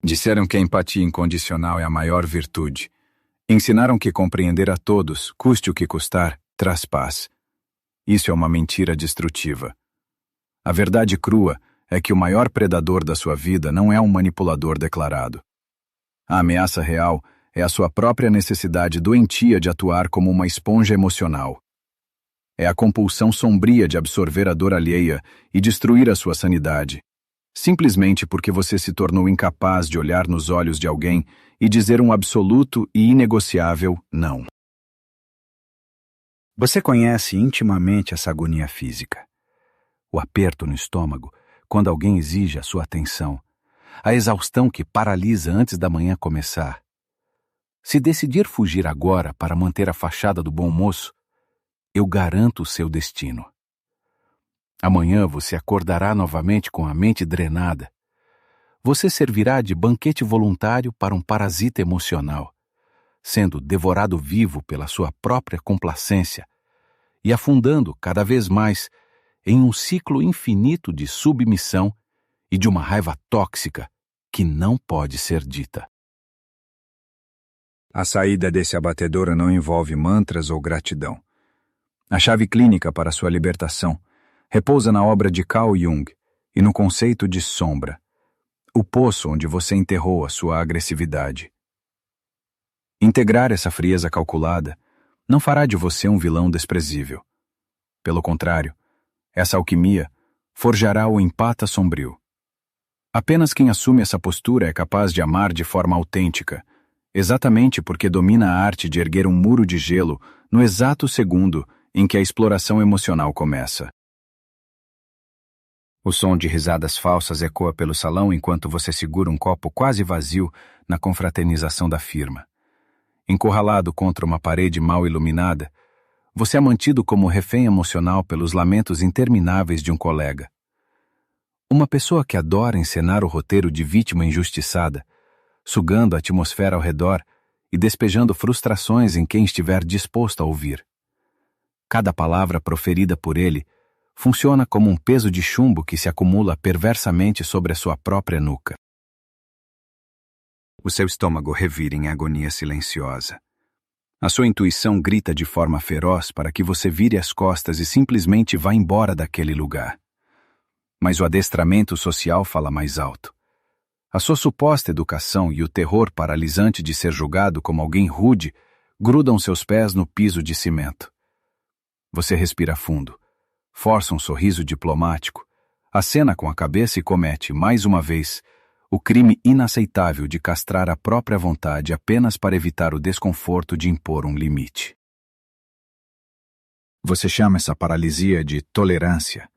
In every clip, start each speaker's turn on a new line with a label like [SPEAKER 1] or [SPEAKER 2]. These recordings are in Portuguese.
[SPEAKER 1] Disseram que a empatia incondicional é a maior virtude. Ensinaram que compreender a todos, custe o que custar, traz paz. Isso é uma mentira destrutiva. A verdade crua é que o maior predador da sua vida não é um manipulador declarado. A ameaça real é a sua própria necessidade doentia de atuar como uma esponja emocional. É a compulsão sombria de absorver a dor alheia e destruir a sua sanidade, simplesmente porque você se tornou incapaz de olhar nos olhos de alguém e dizer um absoluto e inegociável não.
[SPEAKER 2] Você conhece intimamente essa agonia física. O aperto no estômago quando alguém exige a sua atenção. A exaustão que paralisa antes da manhã começar. Se decidir fugir agora para manter a fachada do bom moço, eu garanto o seu destino. Amanhã você acordará novamente com a mente drenada. Você servirá de banquete voluntário para um parasita emocional, sendo devorado vivo pela sua própria complacência e afundando cada vez mais em um ciclo infinito de submissão e de uma raiva tóxica que não pode ser dita.
[SPEAKER 1] A saída desse abatedouro não envolve mantras ou gratidão. A chave clínica para sua libertação repousa na obra de Carl Jung e no conceito de sombra, o poço onde você enterrou a sua agressividade. Integrar essa frieza calculada não fará de você um vilão desprezível. Pelo contrário, essa alquimia forjará o empata sombrio. Apenas quem assume essa postura é capaz de amar de forma autêntica, exatamente porque domina a arte de erguer um muro de gelo no exato segundo em que a exploração emocional começa. O som de risadas falsas ecoa pelo salão enquanto você segura um copo quase vazio na confraternização da firma. Encurralado contra uma parede mal iluminada, você é mantido como refém emocional pelos lamentos intermináveis de um colega. Uma pessoa que adora encenar o roteiro de vítima injustiçada, sugando a atmosfera ao redor e despejando frustrações em quem estiver disposto a ouvir. Cada palavra proferida por ele funciona como um peso de chumbo que se acumula perversamente sobre a sua própria nuca. O seu estômago revira em agonia silenciosa. A sua intuição grita de forma feroz para que você vire as costas e simplesmente vá embora daquele lugar. Mas o adestramento social fala mais alto. A sua suposta educação e o terror paralisante de ser julgado como alguém rude grudam seus pés no piso de cimento. Você respira fundo, força um sorriso diplomático, acena com a cabeça e comete, mais uma vez, o crime inaceitável de castrar a própria vontade apenas para evitar o desconforto de impor um limite. Você chama essa paralisia de tolerância.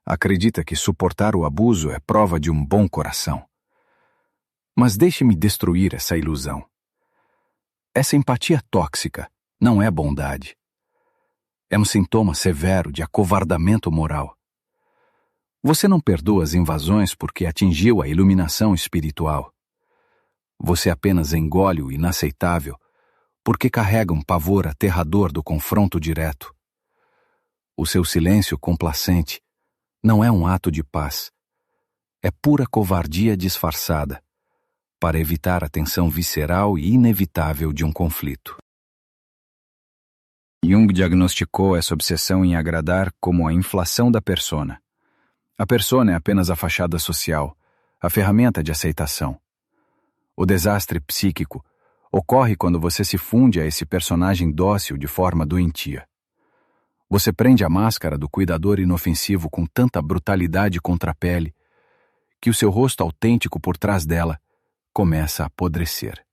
[SPEAKER 1] Acredita que suportar o abuso é prova de um bom coração. Mas deixe-me destruir essa ilusão. Essa empatia tóxica não é bondade. É um sintoma severo de acovardamento moral. Você não perdoa as invasões porque atingiu a iluminação espiritual. Você apenas engole o inaceitável porque carrega um pavor aterrador do confronto direto. O seu silêncio complacente não é um ato de paz. É pura covardia disfarçada para evitar a tensão visceral e inevitável de um conflito. Jung diagnosticou essa obsessão em agradar como a inflação da persona. A persona é apenas a fachada social, a ferramenta de aceitação. O desastre psíquico ocorre quando você se funde a esse personagem dócil de forma doentia. Você prende a máscara do cuidador inofensivo com tanta brutalidade contra a pele que o seu rosto autêntico por trás dela começa a apodrecer.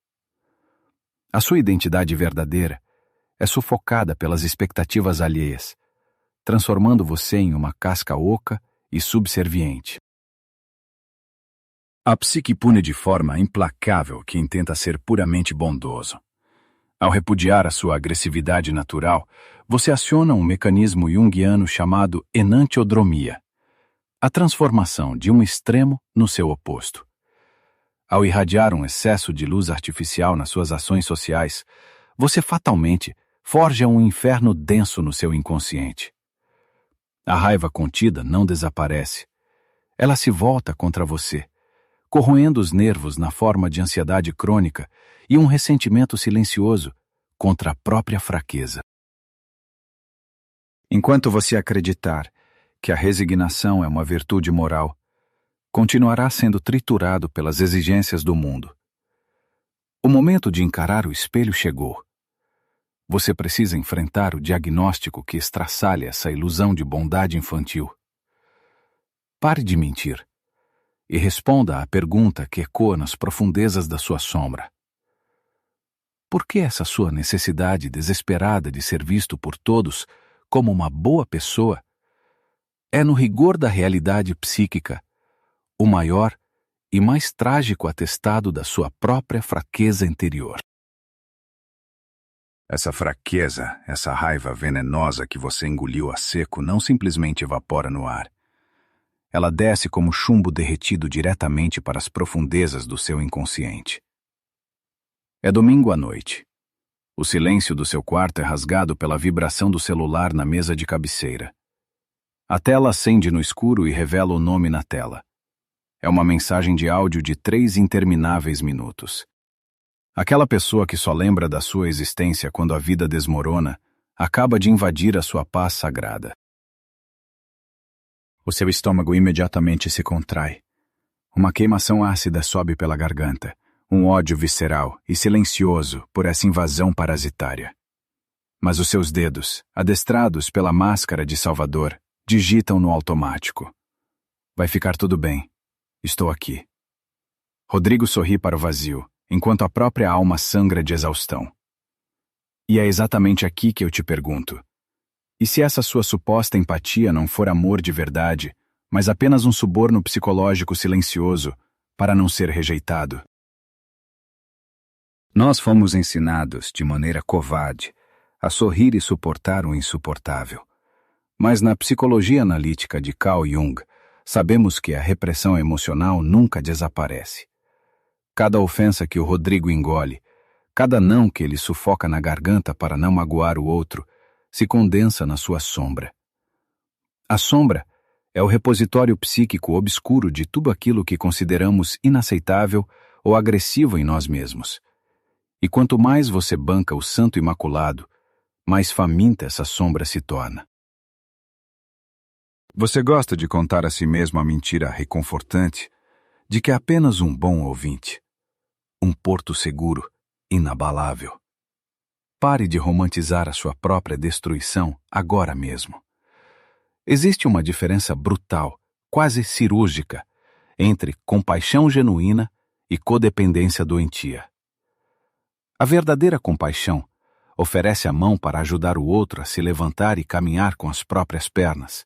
[SPEAKER 1] A sua identidade verdadeira é sufocada pelas expectativas alheias, transformando você em uma casca oca e subserviente. A psique pune de forma implacável quem tenta ser puramente bondoso. Ao repudiar a sua agressividade natural, você aciona um mecanismo junguiano chamado enantiodromia, a transformação de um extremo no seu oposto. Ao irradiar um excesso de luz artificial nas suas ações sociais, você fatalmente forja um inferno denso no seu inconsciente. A raiva contida não desaparece. Ela se volta contra você,
[SPEAKER 2] corroendo os nervos na forma de ansiedade crônica e um ressentimento silencioso contra a própria fraqueza. Enquanto você acreditar que a resignação é uma virtude moral, continuará sendo triturado pelas exigências do mundo. O momento de encarar o espelho chegou. Você precisa enfrentar o diagnóstico que estraçalha essa ilusão de bondade infantil. Pare de mentir e responda à pergunta que ecoa nas profundezas da sua sombra. Por que essa sua necessidade desesperada de ser visto por todos como uma boa pessoa é, no rigor da realidade psíquica, o maior e mais trágico atestado da sua própria fraqueza interior?
[SPEAKER 1] Essa fraqueza, essa raiva venenosa que você engoliu a seco não simplesmente evapora no ar. Ela desce como chumbo derretido diretamente para as profundezas do seu inconsciente. É domingo à noite. O silêncio do seu quarto é rasgado pela vibração do celular na mesa de cabeceira. A tela acende no escuro e revela o nome na tela. É uma mensagem de áudio de 3 intermináveis minutos. Aquela pessoa que só lembra da sua existência quando a vida desmorona, acaba de invadir a sua paz sagrada. O seu estômago imediatamente se contrai. Uma queimação ácida sobe pela garganta, um ódio visceral e silencioso por essa invasão parasitária. Mas os seus dedos, adestrados pela máscara de Salvador, digitam no automático. Vai ficar tudo bem. Estou aqui. Rodrigo sorri para o vazio, enquanto a própria alma sangra de exaustão. E é exatamente aqui que eu te pergunto. E se essa sua suposta empatia não for amor de verdade, mas apenas um suborno psicológico silencioso para não ser rejeitado? Nós fomos ensinados, de maneira covarde, a sorrir e suportar o insuportável. Mas na psicologia analítica de Carl Jung, sabemos que a repressão emocional nunca desaparece. Cada ofensa que o Rodrigo engole, cada não que ele sufoca na garganta para não magoar o outro, se condensa na sua sombra. A sombra é o repositório psíquico obscuro de tudo aquilo que consideramos inaceitável ou agressivo em nós mesmos. E quanto mais você banca o santo imaculado, mais faminta essa sombra se torna. Você gosta de contar a si mesmo a mentira reconfortante de que é apenas um bom ouvinte, um porto seguro, inabalável. Pare de romantizar a sua própria destruição agora mesmo. Existe uma diferença brutal, quase cirúrgica, entre compaixão genuína e codependência doentia. A verdadeira compaixão oferece a mão para ajudar o outro a se levantar e caminhar com as próprias pernas.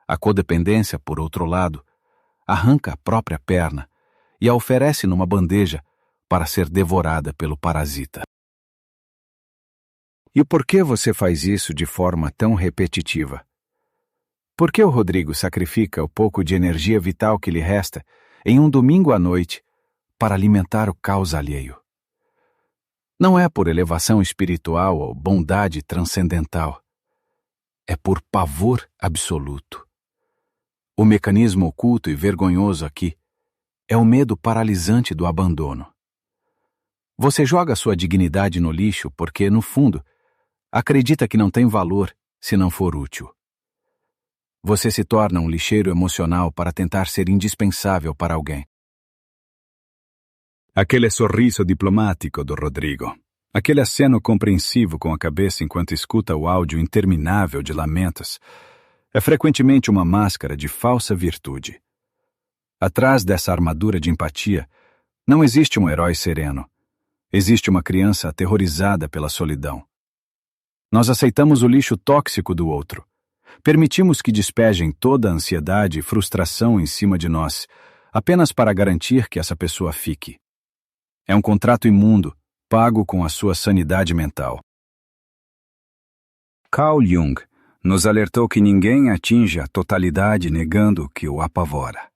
[SPEAKER 1] A codependência, por outro lado, arranca a própria perna e a oferece numa bandeja para ser devorada pelo parasita. E por que você faz isso de forma tão repetitiva? Por que o Rodrigo sacrifica o pouco de energia vital que lhe resta em um domingo à noite para alimentar o caos alheio? Não é por elevação espiritual ou bondade transcendental. É por pavor absoluto. O mecanismo oculto e vergonhoso aqui é o medo paralisante do abandono. Você joga sua dignidade no lixo porque, no fundo, acredita que não tem valor se não for útil. Você se torna um lixeiro emocional para tentar ser indispensável para alguém. Aquele sorriso diplomático do Rodrigo, aquele aceno compreensivo com a cabeça enquanto escuta o áudio interminável de lamentos, é frequentemente uma máscara de falsa virtude. Atrás dessa armadura de empatia, não existe um herói sereno. Existe uma criança aterrorizada pela solidão. Nós aceitamos o lixo tóxico do outro. Permitimos que despejem toda a ansiedade e frustração em cima de nós, apenas para garantir que essa pessoa fique. É um contrato imundo, pago com a sua sanidade mental. Carl Jung nos alertou que ninguém atinge a totalidade negando o que o apavora.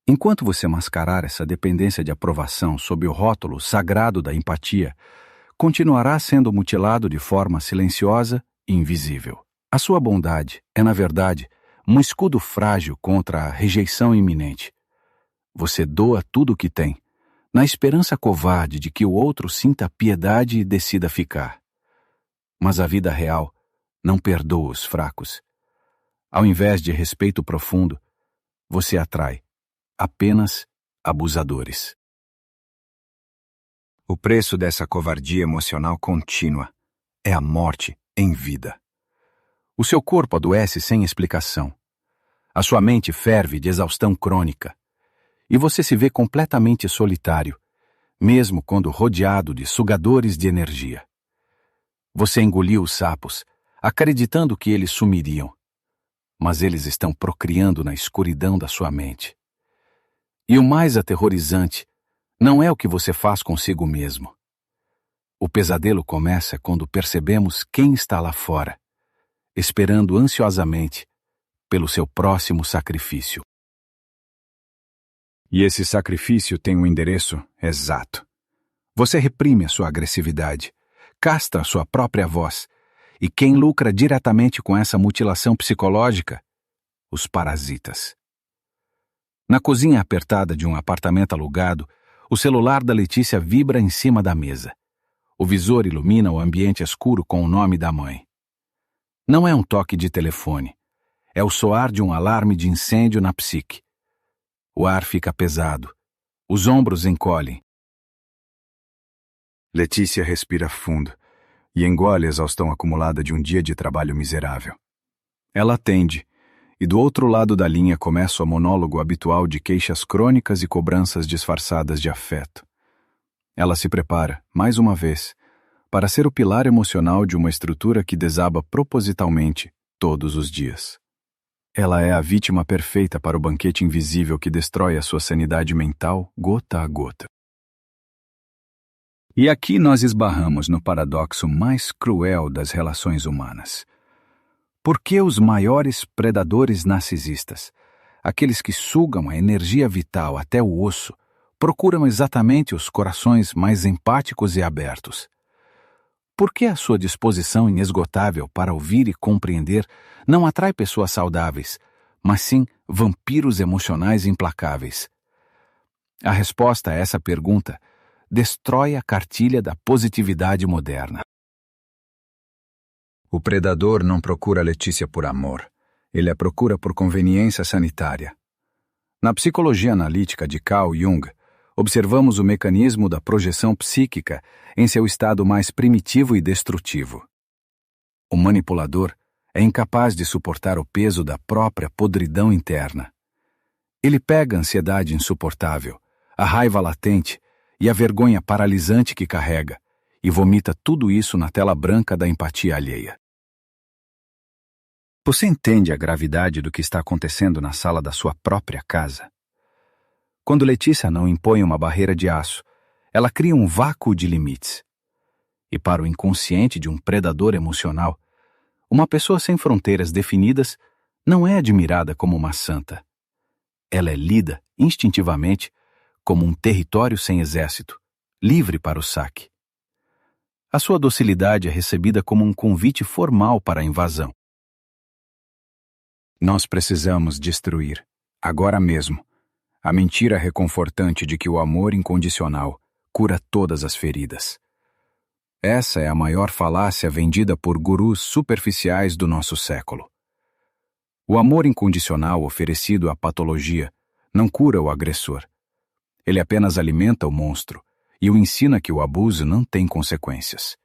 [SPEAKER 1] Enquanto você mascarar essa dependência de aprovação sob o rótulo sagrado da empatia, continuará sendo mutilado de forma silenciosa e invisível. A sua bondade é, na verdade, um escudo frágil contra a rejeição iminente.
[SPEAKER 2] Você doa tudo o que tem, na esperança covarde de que o outro sinta piedade e decida ficar. Mas a vida real não perdoa os fracos. Ao invés de respeito profundo, você atrai apenas abusadores. O preço dessa covardia emocional contínua é a morte em vida. O seu corpo adoece sem explicação. A sua mente ferve de exaustão crônica. E você se vê completamente solitário, mesmo quando rodeado de sugadores de energia. Você engoliu os sapos, acreditando que eles sumiriam. Mas eles estão procriando na escuridão da sua mente. E o mais aterrorizante não é o que você faz consigo mesmo. O pesadelo começa quando percebemos quem está lá fora, esperando ansiosamente pelo seu próximo sacrifício. E esse sacrifício tem um endereço exato. Você reprime a sua agressividade, castra a sua própria voz, e quem lucra diretamente com essa mutilação psicológica? Os parasitas. Na cozinha apertada de um apartamento alugado, o celular da Letícia vibra em cima da mesa. O visor ilumina o ambiente escuro com o nome da mãe. Não é um toque de telefone. É o soar de um alarme de incêndio na psique. O ar fica pesado. Os ombros encolhem. Letícia respira fundo e engole a exaustão acumulada de um dia de trabalho miserável. Ela atende, e do outro lado da linha começa o monólogo habitual de queixas crônicas e cobranças disfarçadas de afeto. Ela se prepara, mais uma vez, para ser o pilar emocional de uma estrutura que desaba propositalmente todos os dias. Ela é a vítima perfeita para o banquete invisível que destrói a sua sanidade mental gota a gota. E aqui nós esbarramos no paradoxo mais cruel das relações humanas. Por que os maiores predadores narcisistas, aqueles que sugam a energia vital até o osso, procuram exatamente os corações mais empáticos e abertos? Por que a sua disposição inesgotável para ouvir e compreender não atrai pessoas saudáveis, mas sim vampiros emocionais implacáveis? A resposta a essa pergunta destrói a cartilha da positividade moderna. O predador não procura Letícia por amor. Ele a procura por conveniência sanitária. Na psicologia analítica de Carl Jung, observamos o mecanismo da projeção psíquica em seu estado mais primitivo e destrutivo. O manipulador é incapaz de suportar o peso da própria podridão interna. Ele pega a ansiedade insuportável, a raiva latente e a vergonha paralisante que carrega e vomita tudo isso na tela branca da empatia alheia. Você entende a gravidade do que está acontecendo na sala da sua própria casa? Quando Letícia não impõe uma barreira de aço, ela cria um vácuo de limites. E para o inconsciente de um predador emocional, uma pessoa sem fronteiras definidas não é admirada como uma santa. Ela é lida, instintivamente, como um território sem exército, livre para o saque. A sua docilidade é recebida como um convite formal para a invasão. Nós precisamos destruir, agora mesmo, a mentira reconfortante de que o amor incondicional cura todas as feridas. Essa é a maior falácia vendida por gurus superficiais do nosso século. O amor incondicional oferecido à patologia não cura o agressor. Ele apenas alimenta o monstro e o ensina que o abuso não tem consequências.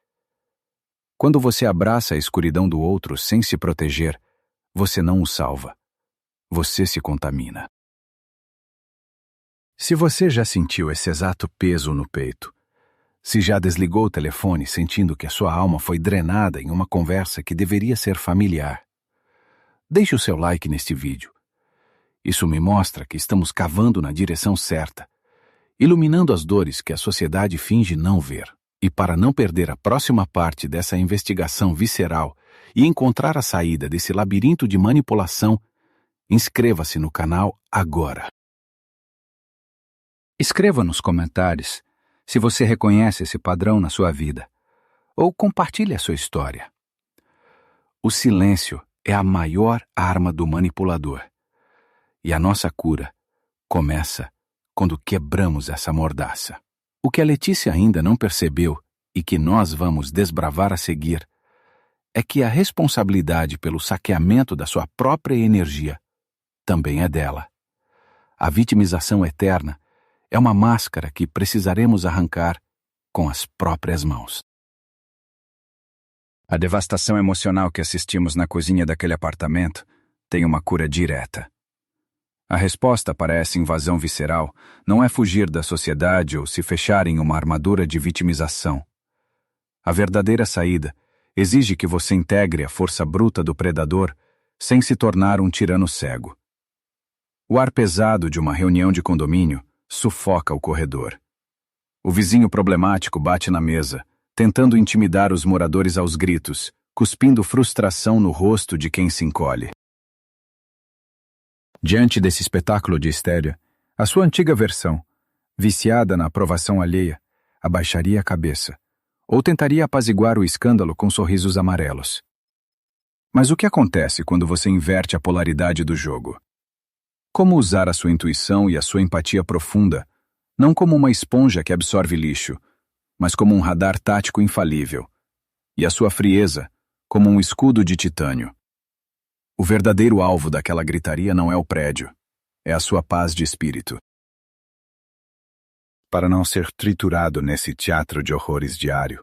[SPEAKER 2] Quando você abraça a escuridão do outro sem se proteger, você não o salva. Você se contamina. Se você já sentiu esse exato peso no peito, se já desligou o telefone sentindo que a sua alma foi drenada em uma conversa que deveria ser familiar, deixe o seu like neste vídeo. Isso me mostra que estamos cavando na direção certa, iluminando as dores que a sociedade finge não ver. E para não perder a próxima parte dessa investigação visceral e encontrar a saída desse labirinto de manipulação, inscreva-se no canal agora. Escreva nos comentários se você reconhece esse padrão na sua vida, ou compartilhe a sua história. O silêncio é a maior arma do manipulador, e a nossa cura começa quando quebramos essa mordaça. O que a Letícia ainda não percebeu e que nós vamos desbravar a seguir é que a responsabilidade pelo saqueamento da sua própria energia também é dela. A vitimização eterna é uma máscara que precisaremos arrancar com as próprias mãos. A devastação emocional que assistimos na cozinha daquele apartamento tem uma cura direta. A resposta para essa invasão visceral não é fugir da sociedade ou se fechar em uma armadura de vitimização. A verdadeira saída exige que você integre a força bruta do predador sem se tornar um tirano cego. O ar pesado de uma reunião de condomínio sufoca o corredor. O vizinho problemático bate na mesa, tentando intimidar os moradores aos gritos, cuspindo frustração no rosto de quem se encolhe. Diante desse espetáculo de histeria, a sua antiga versão, viciada na aprovação alheia, abaixaria a cabeça, ou tentaria apaziguar o escândalo com sorrisos amarelos. Mas o que acontece quando você inverte a polaridade do jogo? Como usar a sua intuição e a sua empatia profunda, não como uma esponja que absorve lixo, mas como um radar tático infalível, e a sua frieza como um escudo de titânio? O verdadeiro alvo daquela gritaria não é o prédio, é a sua paz de espírito. Para não ser triturado nesse teatro de horrores diário,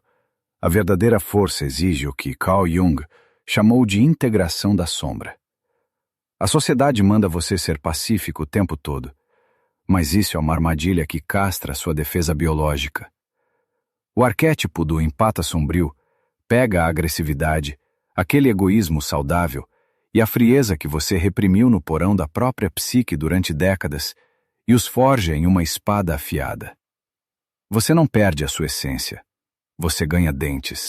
[SPEAKER 2] a verdadeira força exige o que Carl Jung chamou de integração da sombra. A sociedade manda você ser pacífico o tempo todo, mas isso é uma armadilha que castra sua defesa biológica. O arquétipo do empata sombrio pega a agressividade, aquele egoísmo saudável e a frieza que você reprimiu no porão da própria psique durante décadas e os forja em uma espada afiada. Você não perde a sua essência, você ganha dentes.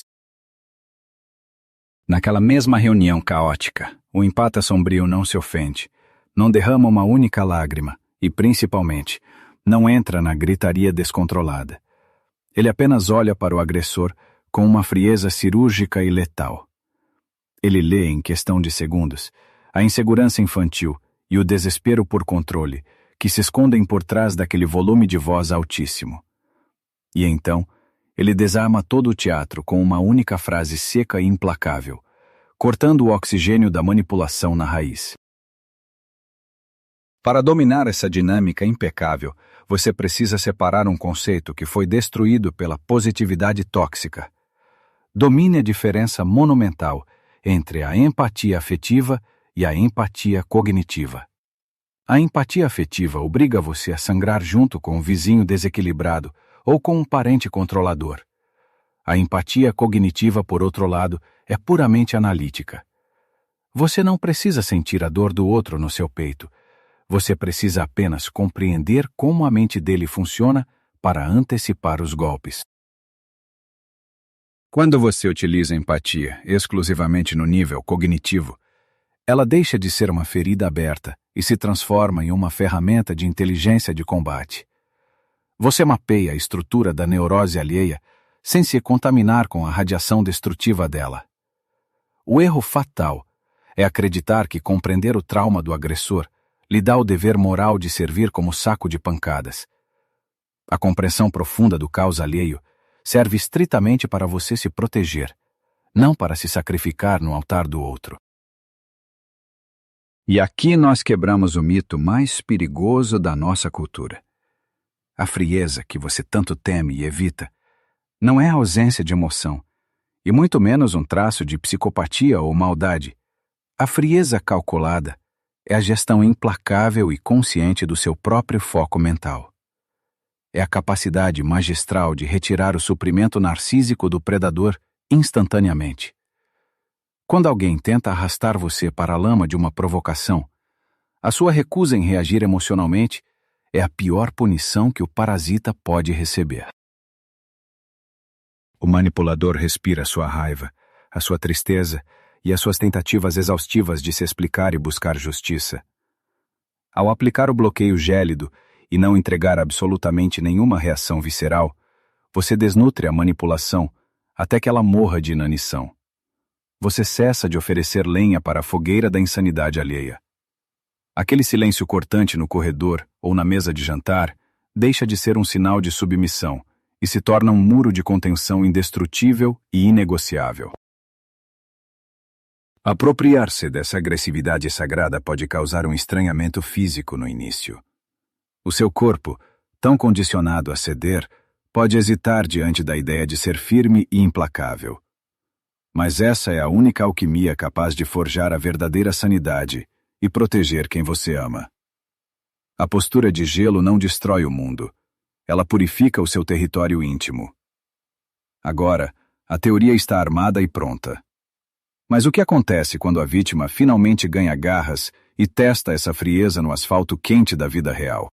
[SPEAKER 2] Naquela mesma reunião caótica, o empata sombrio não se ofende, não derrama uma única lágrima e, principalmente, não entra na gritaria descontrolada. Ele apenas olha para o agressor com uma frieza cirúrgica e letal. Ele lê, em questão de segundos, a insegurança infantil e o desespero por controle que se escondem por trás daquele volume de voz altíssimo. E então, ele desarma todo o teatro com uma única frase seca e implacável, cortando o oxigênio da manipulação na raiz. Para dominar essa dinâmica impecável, você precisa separar um conceito que foi destruído pela positividade tóxica. Domine a diferença monumental entre a empatia afetiva e a empatia cognitiva. A empatia afetiva obriga você a sangrar junto com um vizinho desequilibrado ou com um parente controlador. A empatia cognitiva, por outro lado, é puramente analítica. Você não precisa sentir a dor do outro no seu peito. Você precisa apenas compreender como a mente dele funciona para antecipar os golpes. Quando você utiliza a empatia exclusivamente no nível cognitivo, ela deixa de ser uma ferida aberta e se transforma em uma ferramenta de inteligência de combate. Você mapeia a estrutura da neurose alheia sem se contaminar com a radiação destrutiva dela. O erro fatal é acreditar que compreender o trauma do agressor lhe dá o dever moral de servir como saco de pancadas. A compreensão profunda do caos alheio serve estritamente para você se proteger, não para se sacrificar no altar do outro. E aqui nós quebramos o mito mais perigoso da nossa cultura. A frieza que você tanto teme e evita não é a ausência de emoção, e muito menos um traço de psicopatia ou maldade. A frieza calculada é a gestão implacável e consciente do seu próprio foco mental. É a capacidade magistral de retirar o suprimento narcísico do predador instantaneamente. Quando alguém tenta arrastar você para a lama de uma provocação, a sua recusa em reagir emocionalmente é a pior punição que o parasita pode receber. O manipulador respira sua raiva, a sua tristeza e as suas tentativas exaustivas de se explicar e buscar justiça. Ao aplicar o bloqueio gélido e não entregar absolutamente nenhuma reação visceral, você desnutre a manipulação até que ela morra de inanição. Você cessa de oferecer lenha para a fogueira da insanidade alheia. Aquele silêncio cortante no corredor ou na mesa de jantar
[SPEAKER 1] deixa de ser um sinal de submissão e se torna um muro de contenção indestrutível e inegociável. Apropriar-se dessa agressividade sagrada pode causar um estranhamento físico no início. O seu corpo, tão condicionado a ceder, pode hesitar diante da ideia de ser firme e implacável. Mas essa é a única alquimia capaz de forjar a verdadeira sanidade e proteger quem você ama. A postura de gelo não destrói o mundo. Ela purifica o seu território íntimo. Agora, a teoria está armada e pronta. Mas o que acontece quando a vítima finalmente ganha garras e testa essa frieza no asfalto quente da vida real?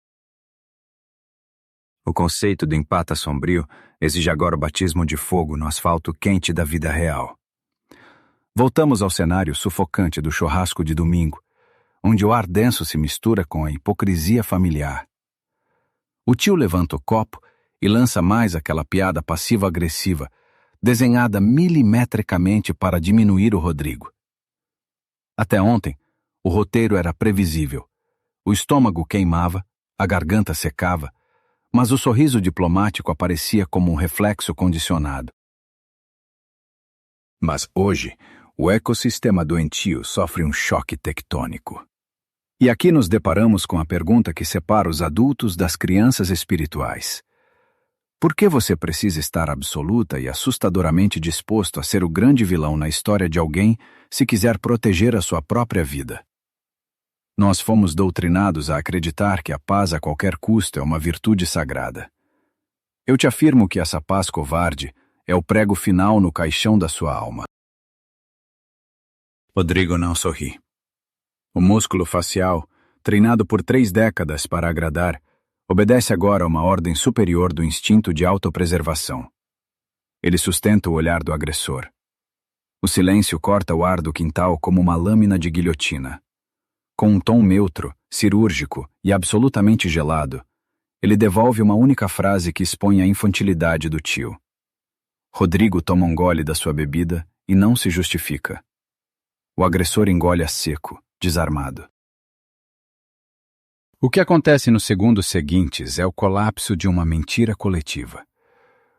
[SPEAKER 1] O conceito do empata sombrio exige agora o batismo de fogo no asfalto quente da vida real. Voltamos ao cenário sufocante do churrasco de domingo, onde o ar denso se mistura com a hipocrisia familiar. O tio levanta o copo e lança mais aquela piada passivo-agressiva, desenhada milimetricamente para diminuir o Rodrigo. Até ontem, o roteiro era previsível. O estômago queimava, a garganta secava, mas o sorriso diplomático aparecia como um reflexo condicionado. Mas hoje, o ecossistema doentio sofre um choque tectônico. E aqui nos deparamos com a pergunta que separa os adultos das crianças espirituais. Por que você precisa estar absoluta e assustadoramente disposto a ser o grande vilão na história de alguém se quiser proteger a sua própria vida? Nós fomos doutrinados a acreditar que a paz a qualquer custo é uma virtude sagrada. Eu te afirmo que essa paz covarde é o prego final no caixão da sua alma. Rodrigo não sorri. O músculo facial, treinado por 3 décadas para agradar, obedece agora a uma ordem superior do instinto de autopreservação. Ele sustenta o olhar do agressor. O silêncio corta o ar do quintal como uma lâmina de guilhotina. Com um tom neutro, cirúrgico e absolutamente gelado, ele devolve uma única frase que expõe a infantilidade do tio. Rodrigo toma um gole da sua bebida e não se justifica. O agressor engole a seco, desarmado. O que acontece nos segundos seguintes é o colapso de uma mentira coletiva.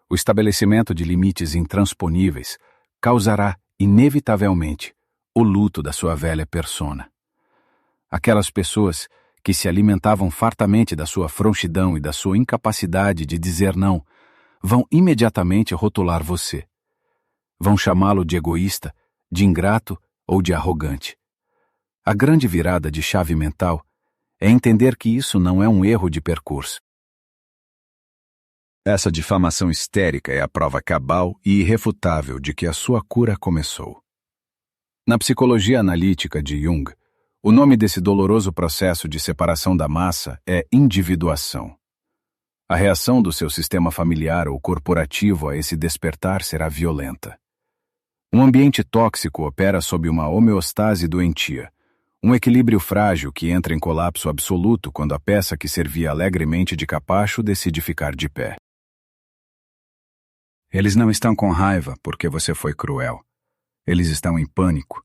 [SPEAKER 1] O estabelecimento de limites intransponíveis causará, inevitavelmente, o luto da sua velha persona. Aquelas pessoas que se alimentavam fartamente da sua frouxidão e da sua incapacidade de dizer não, vão imediatamente rotular você. Vão chamá-lo de egoísta, de ingrato ou de arrogante. A grande virada de chave mental é entender que isso não é um erro de percurso. Essa difamação histérica é a prova cabal e irrefutável de que a sua cura começou. Na psicologia analítica de Jung, o nome desse doloroso processo de separação da massa é individuação. A reação do seu sistema familiar ou corporativo a esse despertar será violenta. Um ambiente tóxico opera sob uma homeostase doentia, um equilíbrio frágil que entra em colapso absoluto quando a peça que servia alegremente de capacho decide ficar de pé. Eles não estão com raiva porque você foi cruel. Eles estão em pânico,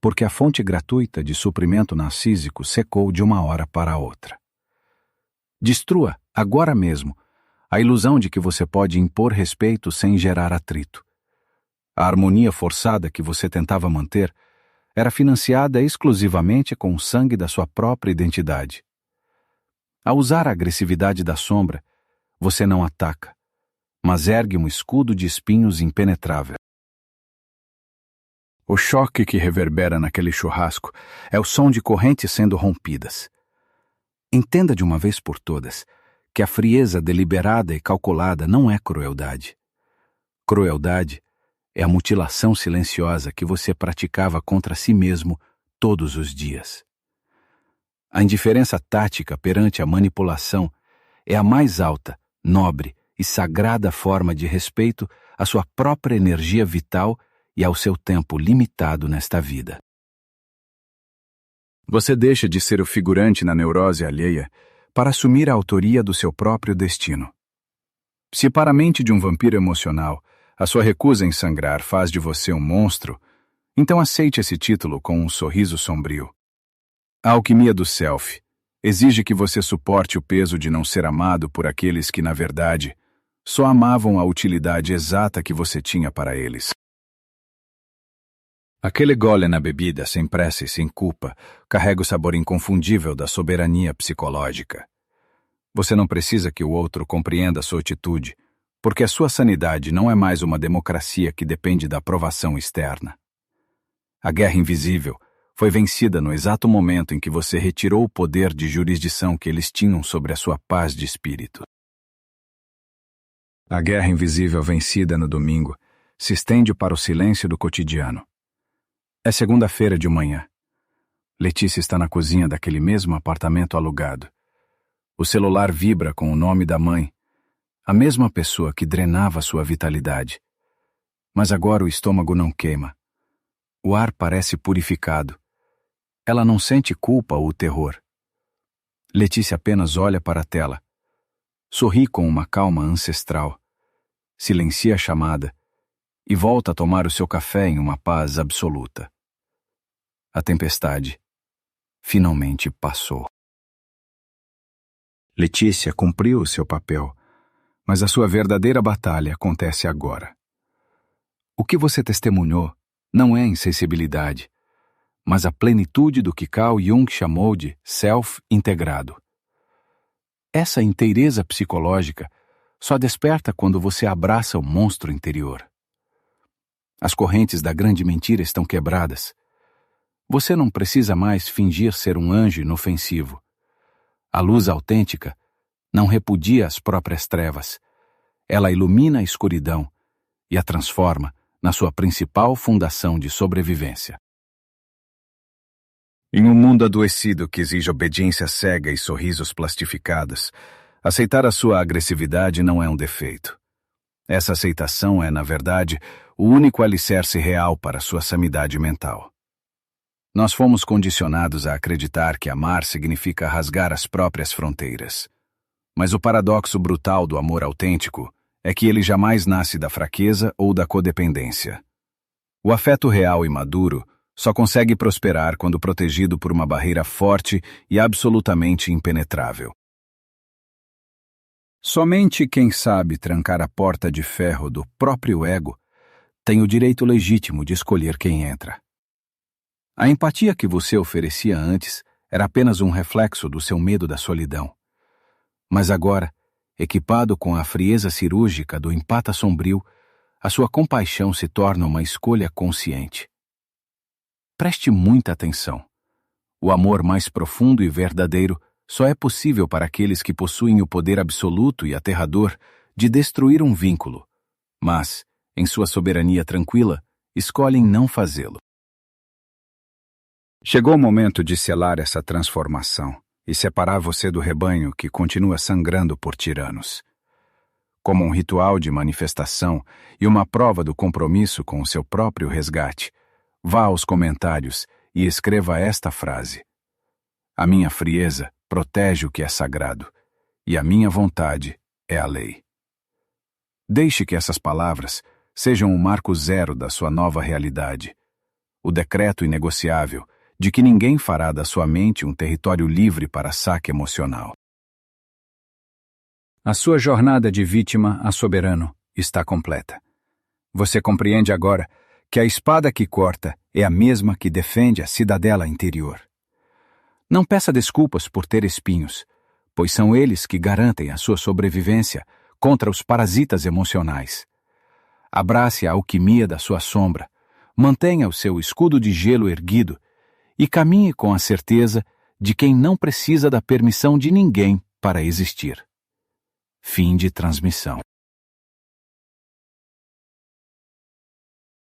[SPEAKER 1] porque a fonte gratuita de suprimento narcísico secou de uma hora para a outra. Destrua, agora mesmo, a ilusão de que você pode impor respeito sem gerar atrito. A harmonia forçada que você tentava manter era financiada exclusivamente com o sangue da sua própria identidade. Ao usar a agressividade da sombra, você não ataca, mas ergue um escudo de espinhos impenetrável. O choque que reverbera naquele churrasco é o som de correntes sendo rompidas. Entenda de uma vez por todas que a frieza deliberada e calculada não é crueldade. Crueldade é a mutilação silenciosa que você praticava contra si mesmo todos os dias. A indiferença tática perante a manipulação é a mais alta, nobre e sagrada forma de respeito à sua própria energia vital e ao seu tempo limitado nesta vida. Você deixa de ser o figurante na neurose alheia para assumir a autoria do seu próprio destino. Se para a mente de um vampiro emocional a sua recusa em sangrar faz de você um monstro, então aceite esse título com um sorriso sombrio. A alquimia do self, Exige que você suporte o peso de não ser amado por aqueles que, na verdade, só amavam a utilidade exata que você tinha para eles. Aquele gole na bebida, sem pressa e sem culpa, carrega o sabor inconfundível da soberania psicológica. Você não precisa que o outro compreenda sua atitude, porque a sua sanidade não é mais uma democracia que depende da aprovação externa. A guerra invisível foi vencida no exato momento em que você retirou o poder de jurisdição que eles tinham sobre a sua paz de espírito. A guerra invisível vencida no domingo se estende para o silêncio do cotidiano. É segunda-feira de manhã. Letícia está na cozinha daquele mesmo apartamento alugado. O celular vibra com o nome da mãe, a mesma pessoa que drenava sua vitalidade. Mas agora o estômago não queima. O ar parece purificado. Ela não sente culpa ou terror. Letícia apenas olha para a tela. Sorri com uma calma ancestral. Silencia a chamada e volta a tomar o seu café em uma paz absoluta. A tempestade finalmente passou. Letícia cumpriu o seu papel, mas a sua verdadeira batalha acontece agora. O que você testemunhou não é insensibilidade, mas a plenitude do que Carl Jung chamou de self-integrado. Essa inteireza psicológica só desperta quando você abraça o monstro interior. As correntes da grande mentira estão quebradas. Você não precisa mais fingir ser um anjo inofensivo. A luz autêntica não repudia as próprias trevas. Ela ilumina a escuridão e a transforma na sua principal fundação de sobrevivência. Em um mundo adoecido que exige obediência cega e sorrisos plastificados, aceitar a sua agressividade não é um defeito. Essa aceitação é, na verdade, o único alicerce real para sua sanidade mental. Nós fomos condicionados a acreditar que amar significa rasgar as próprias fronteiras. Mas o paradoxo brutal do amor autêntico é que ele jamais nasce da fraqueza ou da codependência. O afeto real e maduro só consegue prosperar quando protegido por uma barreira forte e absolutamente impenetrável. Somente quem sabe trancar a porta de ferro do próprio ego tem o direito legítimo de escolher quem entra. A empatia que você oferecia antes era apenas um reflexo do seu medo da solidão. Mas agora, equipado com a frieza cirúrgica do empata sombrio, a sua compaixão se torna uma escolha consciente. Preste muita atenção. O amor mais profundo e verdadeiro só é possível para aqueles que possuem o poder absoluto e aterrador de destruir um vínculo, mas, em sua soberania tranquila, escolhem não fazê-lo. Chegou o momento de selar essa transformação e separar você do rebanho que continua sangrando por tiranos. Como um ritual de manifestação e uma prova do compromisso com o seu próprio resgate, vá aos comentários e escreva esta frase: a minha frieza protege o que é sagrado, e a minha vontade é a lei. Deixe que essas palavras sejam o marco zero da sua nova realidade, o decreto inegociável de que ninguém fará da sua mente um território livre para saque emocional. A sua jornada de vítima a soberano está completa. Você compreende agora que a espada que corta é a mesma que defende a cidadela interior. Não peça desculpas por ter espinhos, pois são eles que garantem a sua sobrevivência contra os parasitas emocionais. Abrace a alquimia da sua sombra, mantenha o seu escudo de gelo erguido e caminhe com a certeza de quem não precisa da permissão de ninguém para existir. Fim de transmissão.